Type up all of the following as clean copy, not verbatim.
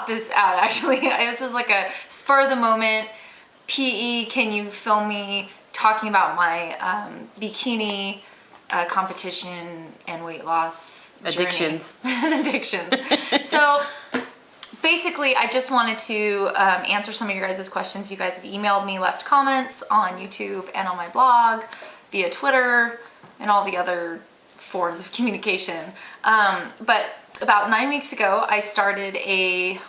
This out actually. This is like a spur of the moment PE, can you film me talking about my bikini competition and weight loss addictions and addictions. So basically I just wanted to answer some of your guys' questions. You guys have emailed me, left comments on YouTube and on my blog, via Twitter and all the other forms of communication. But about 9 weeks ago, I started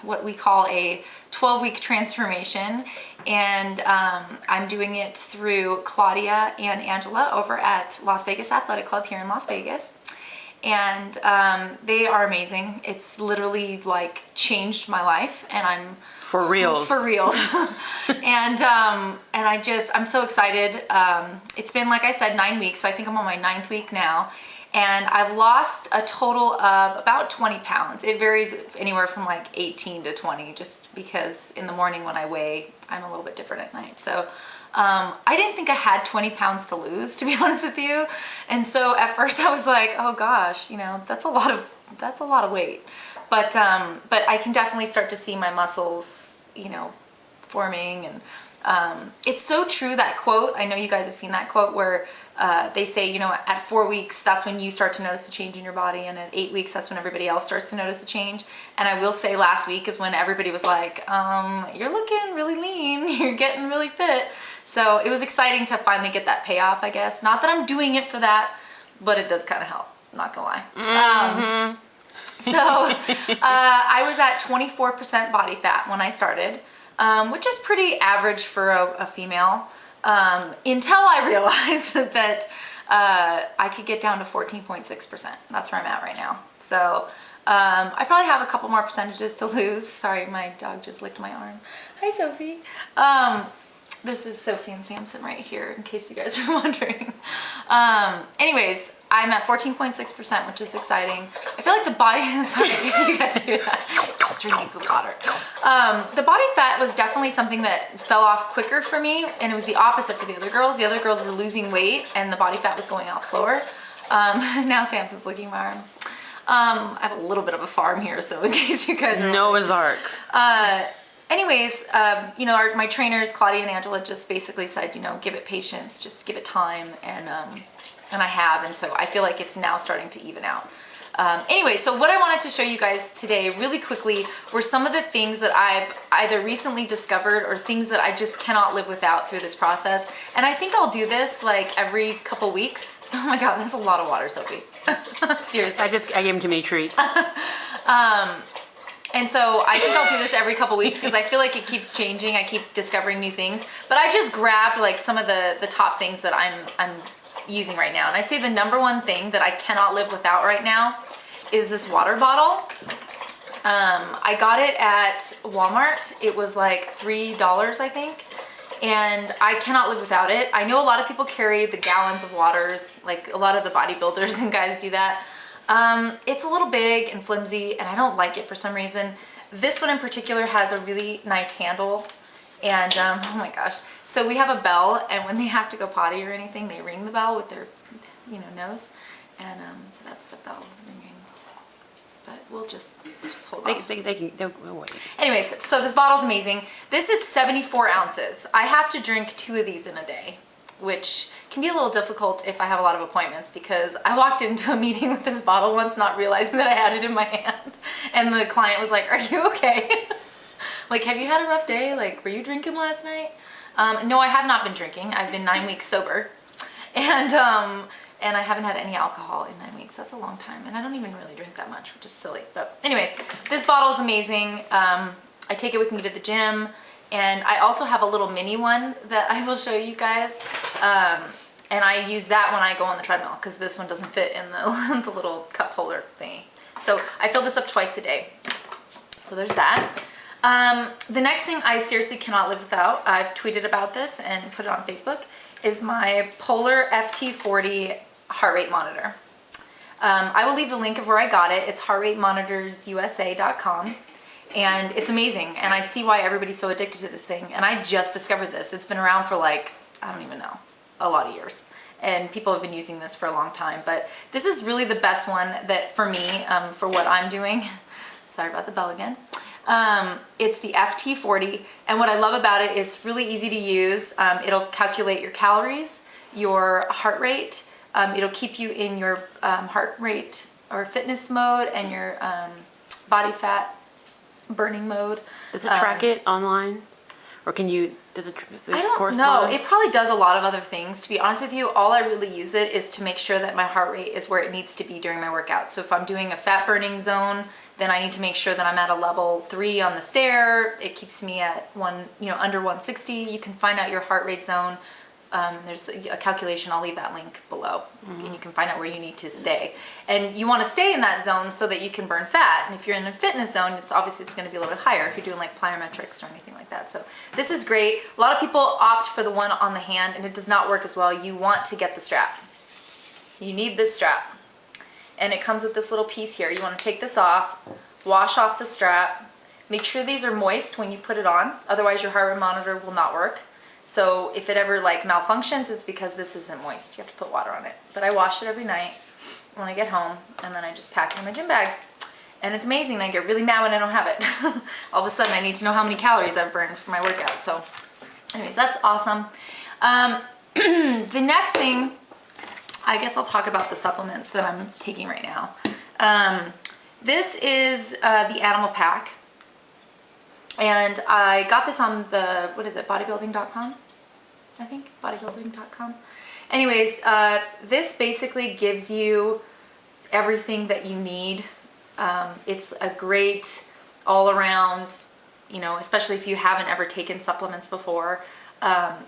what we call a 12-week transformation, and I'm doing it through Claudia and Angela over at Las Vegas Athletic Club here in Las Vegas. And they are amazing. It's literally like changed my life, and I'm for real. And I'm so excited. It's been, like I said, 9 weeks, so I think I'm on my 9th week now. And I've lost a total of about 20 pounds. It varies anywhere from like 18 to 20, just because in the morning when I weigh, I'm a little bit different at night. So I didn't think I had 20 pounds to lose, to be honest with you. And so at first I was like, oh gosh, you know, that's a lot of weight. But I can definitely start to see my muscles, you know, forming. And it's so true, that quote. I know you guys have seen that quote where they say, you know, at 4 weeks, that's when you start to notice a change in your body, and at 8 weeks, that's when everybody else starts to notice a change. And I will say last week is when everybody was like, you're looking really lean, you're getting really fit. So it was exciting to finally get that payoff, I guess. Not that I'm doing it for that, but it does kind of help, not gonna lie. I was at 24% body fat when I started, which is pretty average for a female. Until I realized that I could get down to 14.6%. That's where I'm at right now. So I probably have a couple more percentages to lose. Sorry, my dog just licked my arm. Hi, Sophie. This is Sophie and Samson right here, in case you guys are wondering. Anyways, I'm at 14.6%, which is exciting. I feel like the body, sorry if you guys hear that, just needs the water. The body fat was definitely something that fell off quicker for me, and it was the opposite for the other girls. The other girls were losing weight, and the body fat was going off slower. Now Samson's licking my arm. I have a little bit of a farm here, so in case you guys are Noah's Ark. Anyways, you know, my trainers, Claudia and Angela, just basically said, you know, give it patience, just give it time, and I have, and so I feel like it's now starting to even out. Anyway, so what I wanted to show you guys today really quickly were some of the things that I've either recently discovered or things that I just cannot live without through this process. And I think I'll do this like every couple weeks. Oh my God, that's a lot of water, Sophie. Seriously. I gave him too many treats. And so I think I'll do this every couple weeks because I feel like it keeps changing. I keep discovering new things. But I just grabbed like some of the top things that I'm using right now. And I'd say the number one thing that I cannot live without right now is this water bottle. I got it at Walmart. It was like $3, I think. And I cannot live without it. I know a lot of people carry the gallons of waters, like a lot of the bodybuilders and guys do that. It's a little big and flimsy, and I don't like it for some reason. This one in particular has a really nice handle, and oh my gosh. So we have a bell, and when they have to go potty or anything, they ring the bell with their, you know, nose, and so that's the bell ringing. But we'll just hold on. They'll wait. Anyways, so this bottle's amazing. This is 74 ounces. I have to drink 2 of these in a day, which can be a little difficult if I have a lot of appointments, because I walked into a meeting with this bottle once not realizing that I had it in my hand, and the client was like, are you okay? Like, have you had a rough day? Like, were you drinking last night? No, I have not been drinking. I've been 9 weeks sober, and I haven't had any alcohol in 9 weeks. That's a long time, and I don't even really drink that much, which is silly. But anyways, this bottle is amazing. I take it with me to the gym. And I also have a little mini one that I will show you guys. And I use that when I go on the treadmill because this one doesn't fit in the, the little cup holder thingy. So I fill this up twice a day. So there's that. The next thing I seriously cannot live without, I've tweeted about this and put it on Facebook, is my Polar FT40 heart rate monitor. I will leave the link of where I got it. It's heartratemonitorsUSA.com. And it's amazing. And I see why everybody's so addicted to this thing. And I just discovered this. It's been around for like, I don't even know, a lot of years. And people have been using this for a long time. But this is really the best one that for me, for what I'm doing. Sorry about the bell again. It's the FT40. And what I love about it, it's really easy to use. It'll calculate your calories, your heart rate. It'll keep you in your heart rate or fitness mode and your body fat burning mode. Does it track it online? Or can you, does it I don't know. It probably does a lot of other things. To be honest with you, all I really use it is to make sure that my heart rate is where it needs to be during my workout. So if I'm doing a fat burning zone, then I need to make sure that I'm at a level 3 on the stair. It keeps me at under 160. You can find out your heart rate zone. There's a calculation, I'll leave that link below, and you can find out where you need to stay. And you want to stay in that zone so that you can burn fat. And if you're in a fitness zone, it's going to be a little bit higher if you're doing like plyometrics or anything like that. So this is great. A lot of people opt for the one on the hand, and it does not work as well. You want to get the strap. You need this strap. And it comes with this little piece here. You want to take this off, wash off the strap, make sure these are moist when you put it on, otherwise your heart rate monitor will not work. So if it ever like malfunctions, it's because this isn't moist. You have to put water on it. But I wash it every night when I get home, and then I just pack it in my gym bag. And it's amazing. I get really mad when I don't have it. All of a sudden I need to know how many calories I've burned for my workout. So anyways, that's awesome. The next thing, I guess I'll talk about the supplements that I'm taking right now. This is the Animal Pack. And I got this on the, bodybuilding.com? I think, bodybuilding.com. Anyways, this basically gives you everything that you need. It's a great all-around, especially if you haven't ever taken supplements before.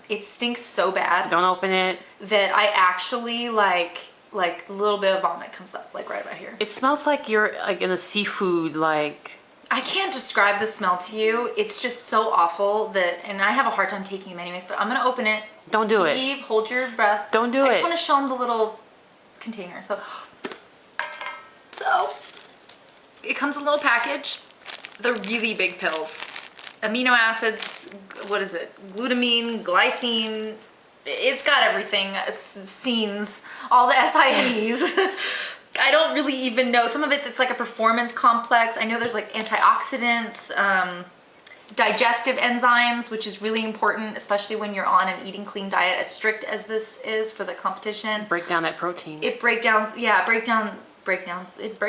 It stinks so bad. Don't open it. That I actually like a little bit of vomit comes up, like right about here. It smells like you're like in a seafood, like... I can't describe the smell to you. It's just so awful and I have a hard time taking them anyways, but I'm gonna open it. Don't do it. Eve, hold your breath. Don't do it. I just wanna show them the little container. So it comes in a little package. They're really big pills. Amino acids, glutamine, glycine. It's got everything, scenes, all the SINEs. I don't really even know. Some of it's like a performance complex. I know there's like antioxidants, digestive enzymes, which is really important, especially when you're on an eating clean diet, as strict as this is for the competition. Break down that protein. It break down the protein. Break it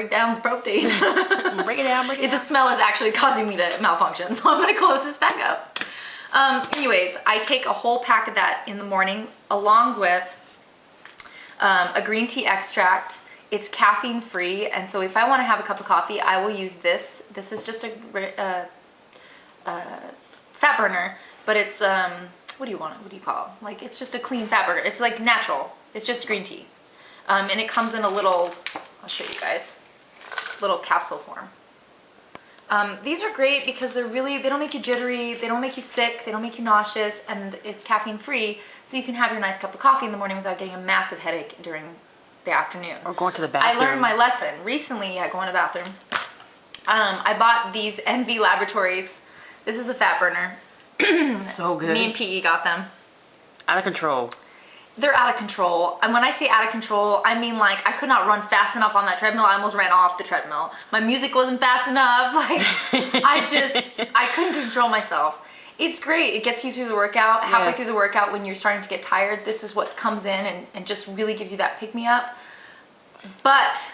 down, break it down. The smell is actually causing me to malfunction, so I'm gonna close this back up. Anyways, I take a whole pack of that in the morning, along with a green tea extract. It's caffeine free, and so if I want to have a cup of coffee, I will use this. This is just a fat burner, but it's what do you call it? Like, it's just a clean fat burner. It's like natural. It's just green tea, and it comes in a little. I'll show you guys. Little capsule form. These are great because they don't make you jittery, they don't make you sick, they don't make you nauseous, and it's caffeine free, so you can have your nice cup of coffee in the morning without getting a massive headache during the afternoon. Or going to the bathroom. I learned my lesson recently. Going to the bathroom. I bought these NV Laboratories. This is a fat burner. So good. Me and PE got them. Out of control. They're out of control. And when I say out of control, I mean like I could not run fast enough on that treadmill. I almost ran off the treadmill. My music wasn't fast enough. Like I couldn't control myself. It's great. It gets you through the workout. Halfway through the workout when you're starting to get tired, this is what comes in and just really gives you that pick-me-up. But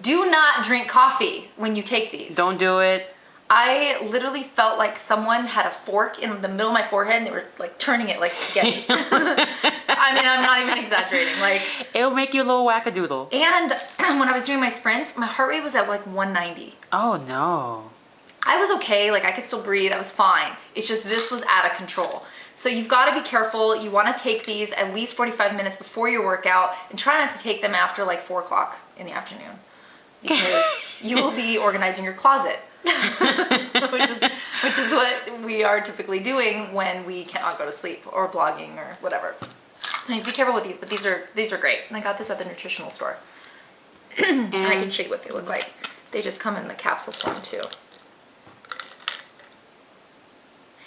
do not drink coffee when you take these. Don't do it. I literally felt like someone had a fork in the middle of my forehead and they were like turning it like spaghetti. I mean, I'm not even exaggerating. Like, it'll make you a little wackadoodle. And when I was doing my sprints, my heart rate was at like 190. Oh no. I was okay, like I could still breathe, I was fine. It's just this was out of control. So you've got to be careful. You want to take these at least 45 minutes before your workout, and try not to take them after like 4 o'clock in the afternoon, because you will be organizing your closet, which is what we are typically doing when we cannot go to sleep or blogging or whatever. So you need to be careful with these, but these are great. And I got this at the nutritional store. And I can show you what they look like. They just come in the capsule form too.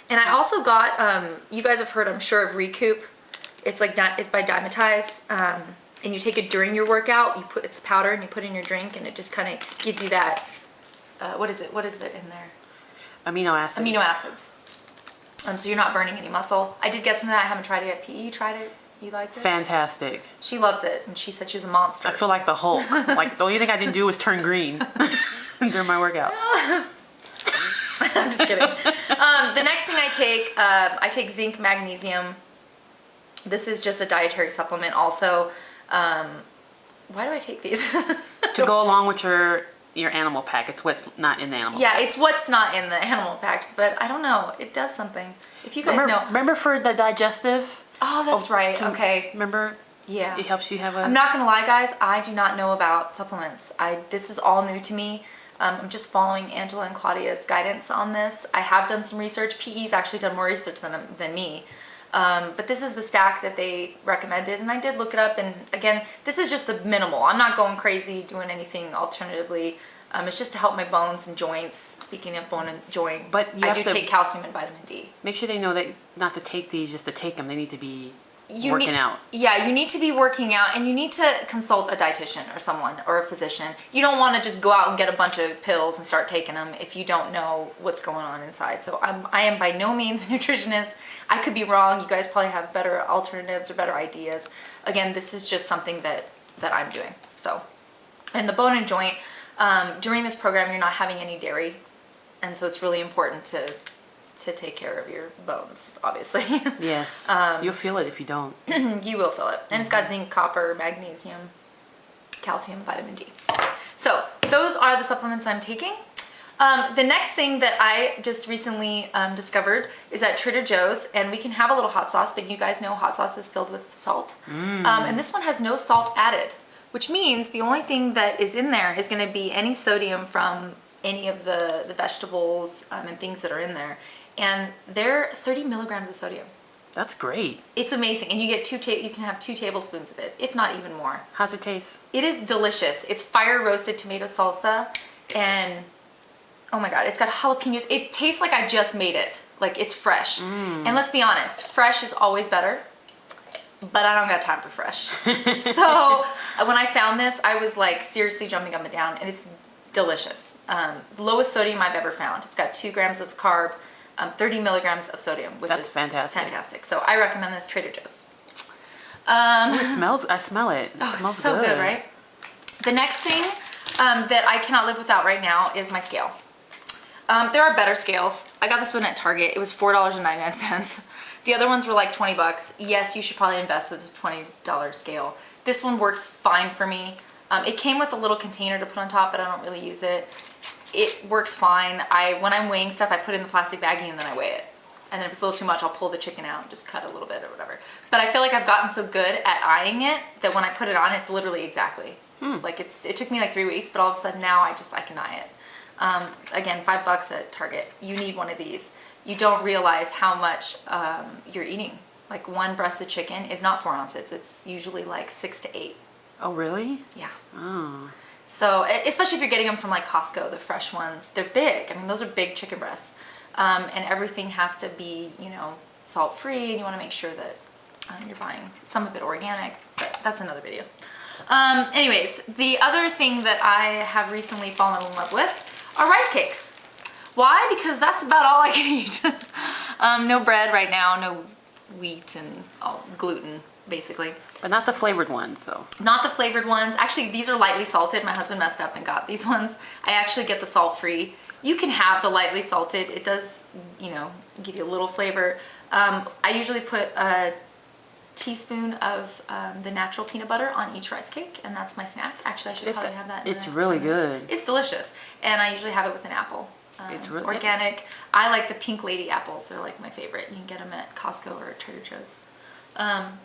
And I also got, you guys have heard, I'm sure, of Recoup. It's by Dymatize, and you take it during your workout. It's powder, and you put it in your drink, and it just kind of gives you that. What is it in there? Amino acids. Amino acids. So you're not burning any muscle. I did get some of that. I haven't tried it yet. PE, you tried it? You liked it? Fantastic. She loves it, and she said she was a monster. I feel like the Hulk. Like the only thing I didn't do was turn green during my workout. I'm just kidding. The next thing I take zinc magnesium. This is just a dietary supplement also. Why do I take these? To go along with your animal pack. It's what's not in the animal pack. Yeah, it's what's not in the animal pack, but I don't know. It does something. If you guys know. Remember for the digestive? Oh, that's right. Okay. Remember? Yeah. It helps you have a... I'm not going to lie, guys. I do not know about supplements. This is all new to me. I'm just following Angela and Claudia's guidance on this. I have done some research. PE's actually done more research than me. But this is the stack that they recommended, and I did look it up, and again, this is just the minimal. I'm not going crazy doing anything alternatively. It's just to help my bones and joints. Speaking of bone and joint, but I do take calcium and vitamin D. Make sure they know that not to take these just to take them. They need to be working out. Yeah, you need to be working out, and you need to consult a dietitian or someone or a physician. You don't want to just go out and get a bunch of pills and start taking them if you don't know what's going on inside. So I am by no means a nutritionist. I could be wrong. You guys probably have better alternatives or better ideas. Again, this is just something that I'm doing. So, and the bone and joint, during this program, you're not having any dairy, and so it's really important to take care of your bones, obviously. Yes. You'll feel it if you don't. You will feel it. And it's got zinc, copper, magnesium, calcium, vitamin D. So those are the supplements I'm taking. The next thing that I just recently discovered is at Trader Joe's, and we can have a little hot sauce, but you guys know hot sauce is filled with salt. And this one has no salt added, which means the only thing that is in there is going to be any sodium from any of the vegetables and things that are in there. And they're 30 milligrams of sodium. That's great. It's amazing, and you get you can have 2 tablespoons of it, if not even more. How's it taste? It is delicious. It's fire roasted tomato salsa, and oh my god, it's got jalapenos. It tastes like I just made it. Like it's fresh. And let's be honest, fresh is always better, but I don't got time for fresh. So when I found this, I was like seriously jumping up and down, and it's delicious. The lowest sodium I've ever found. It's got 2 grams of carb, 30 milligrams of sodium, which is fantastic. So I recommend this, Trader Joe's. It smells, I smell it. It smells so good, right? The next thing that I cannot live without right now is my scale. There are better scales. I got this one at Target. It was $4.99. The other ones were like 20 bucks. Yes, you should probably invest with a $20 scale. This one works fine for me. It came with a little container to put on top, but I don't really use it. It works fine. When I'm weighing stuff, I put it in the plastic baggie and then I weigh it. And then if it's a little too much, I'll pull the chicken out and just cut a little bit or whatever. But I feel like I've gotten so good at eyeing it that when I put it on, it's literally exactly. Like it took me like 3 weeks, but all of a sudden now I can eye it. Again, 5 bucks at Target. You need one of these. You don't realize how much you're eating. Like 1 breast of chicken is not 4 ounces. It's usually like 6 to 8. Oh, really? Yeah. Oh. So, especially if you're getting them from like Costco, the fresh ones, they're big. I mean, those are big chicken breasts. And everything has to be, you know, salt-free, and you want to make sure that you're buying some of it organic, but that's another video. Anyways, the other thing that I have recently fallen in love with are rice cakes. Why? Because that's about all I can eat. No bread right now, no wheat and gluten, basically. But not the flavored ones, though. Not the flavored ones. Actually, these are lightly salted. My husband messed up and got these ones. I actually get the salt-free. You can have the lightly salted. It does, you know, give you a little flavor. I usually put a teaspoon of the natural peanut butter on each rice cake, and that's my snack. Actually, I should probably have that. It's really good. It's delicious, and I usually have it with an apple. It's really organic. I like the pink lady apples. They're like my favorite. You can get them at Costco or Trader Joe's.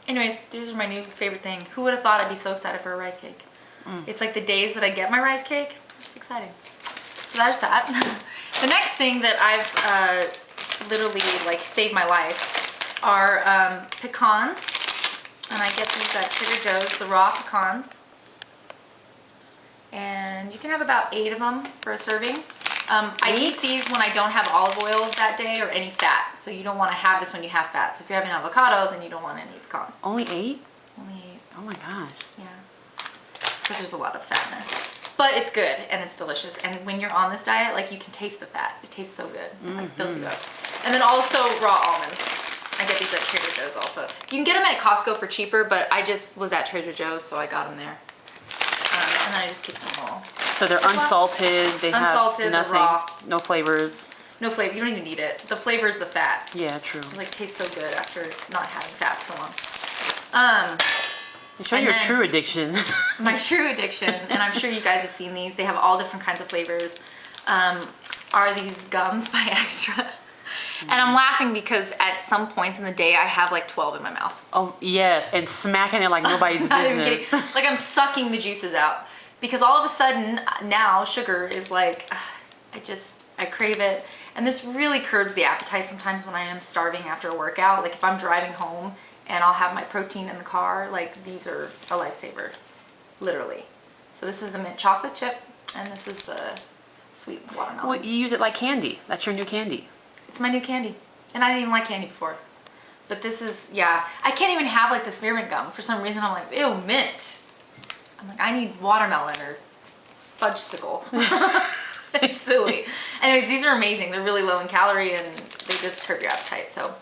Anyways, these are my new favorite thing. Who would have thought I'd be so excited for a rice cake? It's like the days that I get my rice cake. It's exciting. So there's that. The next thing that I've literally like saved my life are pecans. And I get these at Trader Joe's, the raw pecans. And you can have about 8 of them for a serving. I eat these when I don't have olive oil that day or any fat. So you don't want to have this when you have fat. So if you're having avocado, then you don't want any pecans. Only 8? Only 8. Oh my gosh. Yeah. Because there's a lot of fat in there. But it's good and it's delicious. And when you're on this diet, like you can taste the fat. It tastes so good. It like fills you up. And then also raw almonds. I get these at Trader Joe's also. You can get them at Costco for cheaper, but I just was at Trader Joe's, so I got them there. And then I just keep them all. So they're unsalted. They Unsalted, have nothing, raw. No flavors. No flavor. You don't even need it. The flavor is the fat. Yeah, true. It like tastes so good after not having fat for so long. Show your true addiction. My true addiction, and I'm sure you guys have seen these. They have all different kinds of flavors. Are these gums by Extra. And I'm laughing because at some points in the day I have like 12 in my mouth. Oh yes, and smacking it like nobody's Not even business. kidding. Like I'm sucking the juices out. Because all of a sudden now sugar is like, I crave it. And this really curbs the appetite sometimes when I am starving after a workout. Like if I'm driving home and I'll have my protein in the car, like these are a lifesaver, literally. So this is the mint chocolate chip and this is the sweet watermelon. Well, you use it like candy. That's your new candy. It's my new candy. And I didn't even like candy before. But this is, yeah. I can't even have like the spearmint gum. For some reason I'm like, ew, mint. I'm like, I need watermelon or fudgesicle. It's silly. Anyways, these are amazing. They're really low in calorie and they just curb your appetite. So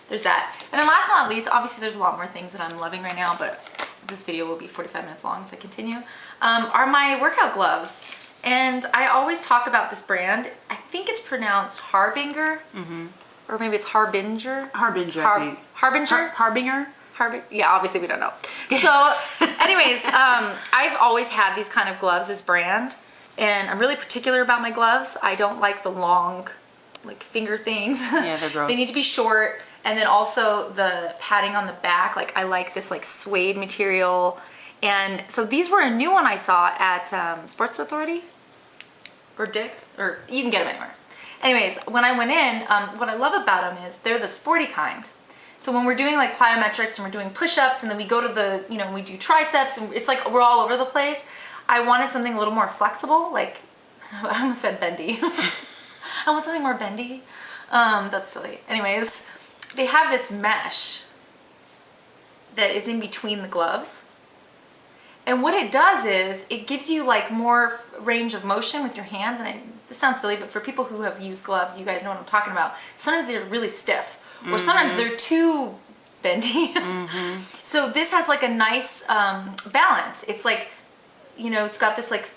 there's that. And then last but not least, obviously there's a lot more things that I'm loving right now, but this video will be 45 minutes long if I continue, are my workout gloves. And I always talk about this brand. I think it's pronounced Harbinger, or maybe it's Harbinger. Harbinger, I think. Harbinger? Harbinger? Yeah, obviously we don't know. So anyways, I've always had these kind of gloves, this brand, and I'm really particular about my gloves. I don't like the long, like finger things. Yeah, they're gross. They need to be short. And then also the padding on the back, like I like this like suede material. And so these were a new one I saw at Sports Authority or Dick's, or you can get them anywhere. Anyways, when I went in, what I love about them is they're the sporty kind. So when we're doing like plyometrics and we're doing push-ups and then we go to the, you know, we do triceps and it's like we're all over the place. I wanted something a little more flexible, like, I almost said bendy. I want something more bendy. That's silly. Anyways, they have this mesh that is in between the gloves. And what it does is it gives you like more range of motion with your hands. And this sounds silly, but for people who have used gloves, you guys know what I'm talking about. Sometimes they're really stiff or sometimes they're too bendy. So this has like a nice balance. It's like, you know, it's got this like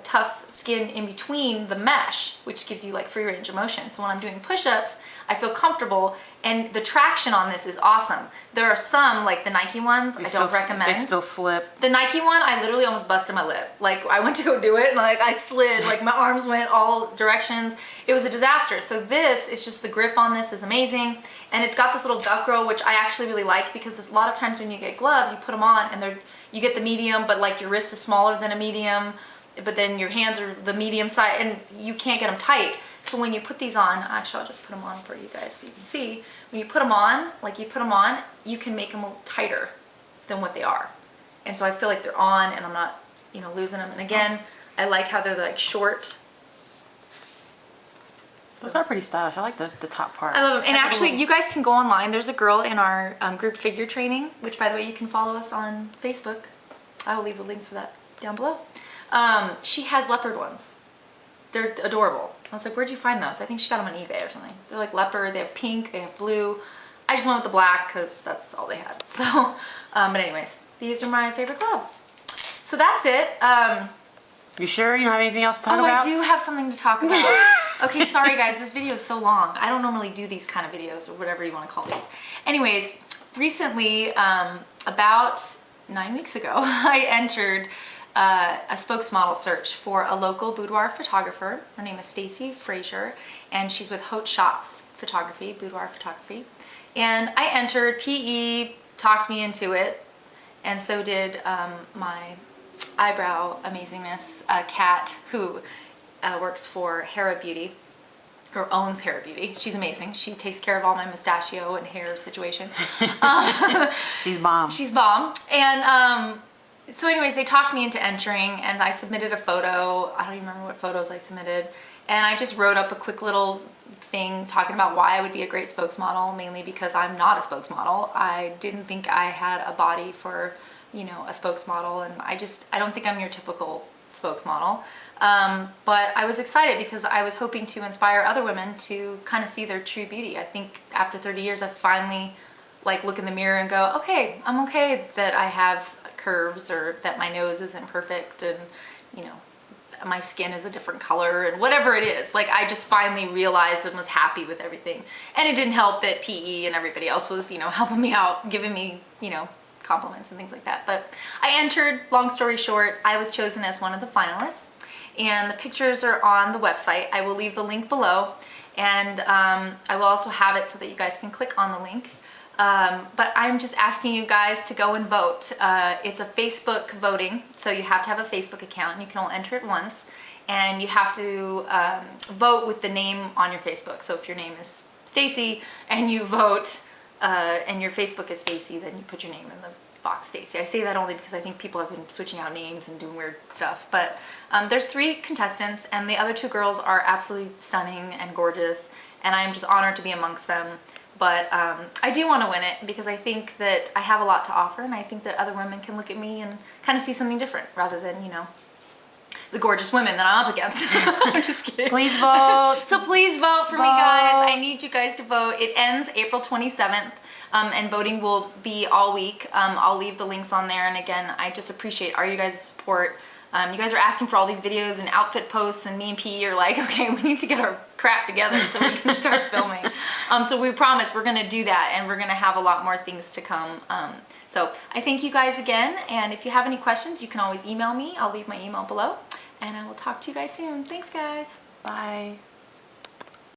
tough skin in between the mesh, which gives you like free range of motion. So when I'm doing push-ups, I feel comfortable, and the traction on this is awesome. There are some, like the Nike ones, I don't recommend. They still slip. The Nike one, I literally almost busted my lip. Like I went to go do it and like I slid, like my arms went all directions. It was a disaster. So this is just, the grip on this is amazing. And it's got this little Velcro, which I actually really like, because a lot of times when you get gloves, you put them on and you get the medium, but like your wrist is smaller than a medium, but then your hands are the medium size and you can't get them tight. So when you put these on, actually I'll just put them on for you guys so you can see. When you put them on, like you put them on, you can make them a little tighter than what they are. And so I feel like they're on and I'm not, you know, losing them. And again, I like how they're like short. Those are pretty stylish. I like the top part. I love them. And actually, you guys can go online. There's a girl in our group figure training, which by the way, you can follow us on Facebook. I will leave the link for that down below. She has leopard ones. They're adorable. I was like, where'd you find those? I think she got them on eBay or something. They're like leopard, they have pink, they have blue. I just went with the black because that's all they had. So, but anyways, these are my favorite gloves. So that's it. You sure you don't have anything else to talk about? Oh, I do have something to talk about. Okay, sorry guys, this video is so long. I don't normally do these kind of videos or whatever you want to call these. Anyways, recently, about 9 weeks ago, I entered a spokesmodel search for a local boudoir photographer. Her name is Stacy Frazier, and she's with Haute Shots Photography, Boudoir Photography. And I entered. PE talked me into it, and so did my eyebrow amazingness, Kat, who works for Hera Beauty, or owns Hera Beauty. She's amazing. She takes care of all my mustachio and hair situation. She's bomb. She's bomb. And so anyways, they talked me into entering, and I submitted a photo. I don't even remember what photos I submitted. And I just wrote up a quick little thing talking about why I would be a great spokesmodel, mainly because I'm not a spokesmodel. I didn't think I had a body for, you know, a spokesmodel, and I don't think I'm your typical spokesmodel. But I was excited because I was hoping to inspire other women to kind of see their true beauty. I think after 30 years, I finally like look in the mirror and go, okay, I'm okay that I have curves, or that my nose isn't perfect, and you know, my skin is a different color, and whatever it is. Like, I just finally realized and was happy with everything. And it didn't help that PE and everybody else was, you know, helping me out, giving me, you know, compliments and things like that. But I entered. Long story short, I was chosen as one of the finalists, and the pictures are on the website. I will leave the link below, and I will also have it so that you guys can click on the link. But I'm just asking you guys to go and vote. It's a Facebook voting, so you have to have a Facebook account, and you can only enter it once, and you have to vote with the name on your Facebook. So if your name is Stacy and you vote and your Facebook is Stacy, then you put your name in the box Stacy. I say that only because I think people have been switching out names and doing weird stuff. But there's 3 contestants, and the other 2 girls are absolutely stunning and gorgeous, and I'm just honored to be amongst them. But I do want to win it because I think that I have a lot to offer, and I think that other women can look at me and kind of see something different rather than, you know, the gorgeous women that I'm up against. I'm just kidding. Please vote. So please vote for me, guys. I need you guys to vote. It ends April 27th, and voting will be all week. I'll leave the links on there, and again, I just appreciate all you guys' support. You guys are asking for all these videos and outfit posts, and me and P are like, okay, we need to get our crap together so we can start filming. So we promise we're gonna do that, and we're gonna have a lot more things to come. So I thank you guys again, and if you have any questions, you can always email me. I'll leave my email below, and I will talk to you guys soon. Thanks, guys. Bye.